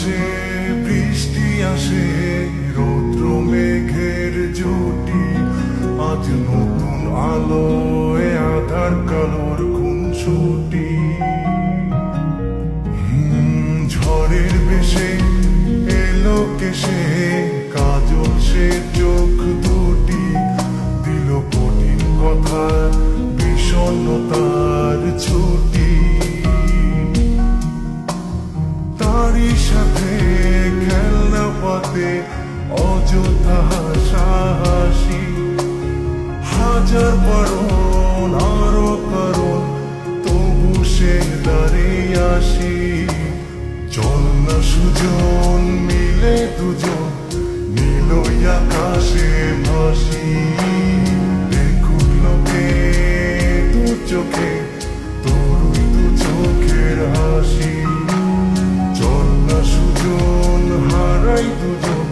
আকাশে বৃষ্টি আসে, রৌদ্র মেঘের জুটি, আজ নতুন আলোয় আধার কালোর খুনসুটি। ঝড়ের বেশে এলো কেশে, কাজল সে চোখ দুটি, দিল কঠিন কথা বিষণ্ণতার ছুটি। তারই সাথে খেলনা পাতে অযথা হাসাহাসি, হাজার বারণ আরো কারণ তবু সে দাঁড়িয়ে আসি। চল না সুজন মিলে দুজন, নীলই আকাশে ভাসি, দেখুক লোকে দু চোখে তোরই দু চোখের হাসি। চল না সুজন হারাই দুজন,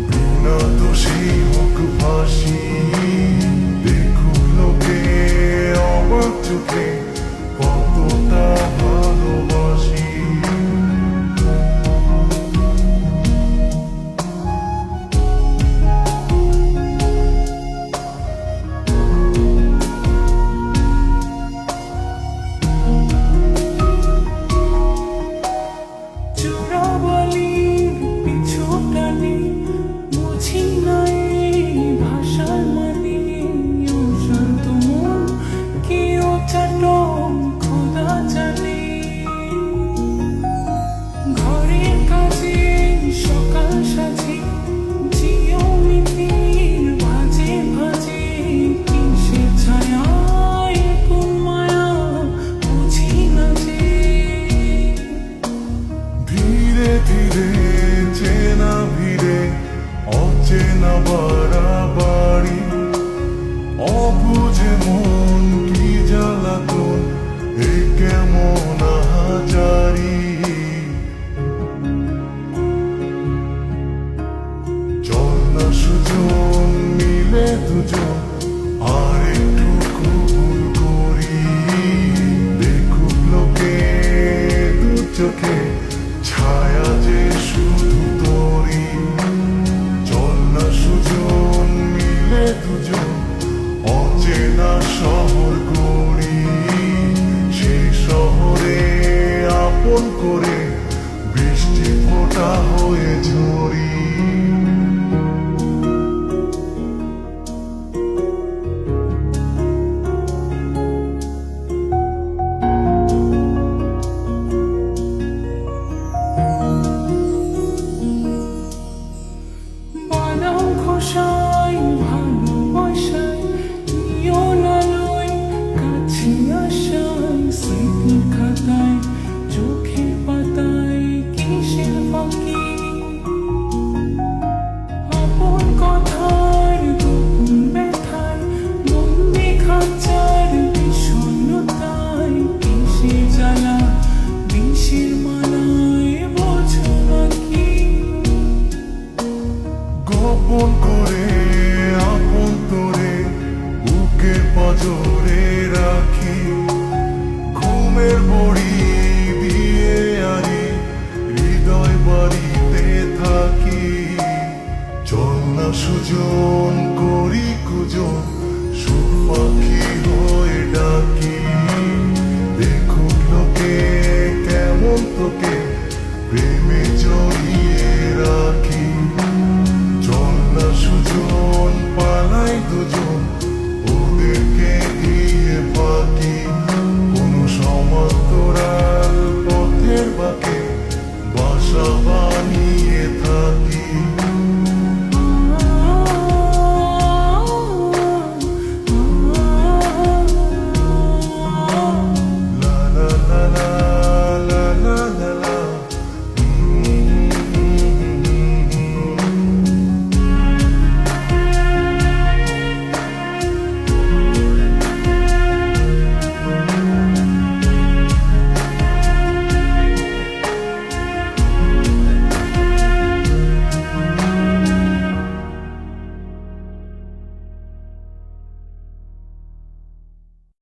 বিনা দোষী হোক ফাঁসি, দেখুক লোকে অবাক চোখে কতটা ভালোবাসি। চেনা ভিড়ে অচেনা বাড়াবাড়ি, অবুঝে মন কি জ্বালাতন এ কেমন আহাজারি। চল না সুজন মিলে দুজন আর একটু কবুল করি, দেখুক লোকে দু চোখে ছায়া যে শুধু তোরই। চল না সুজন মিলে দুজন অচেনা শহর গড়ি, সে শহরে আপন করে বৃষ্টি ফোঁটা হয়ে ঝরি। গোপন করে আপন তোরে বুকের পাঁজরে রাখি, ঘুমের বড়ি দিয়ে আনি হৃদয় বাড়িতে থাকি। চল না সুজন করি কুজন, সুর পাখি হয়ে ডাকি, দেখুক লোকে কেমন তোকে প্রেমে জড়িয়ে রাখি।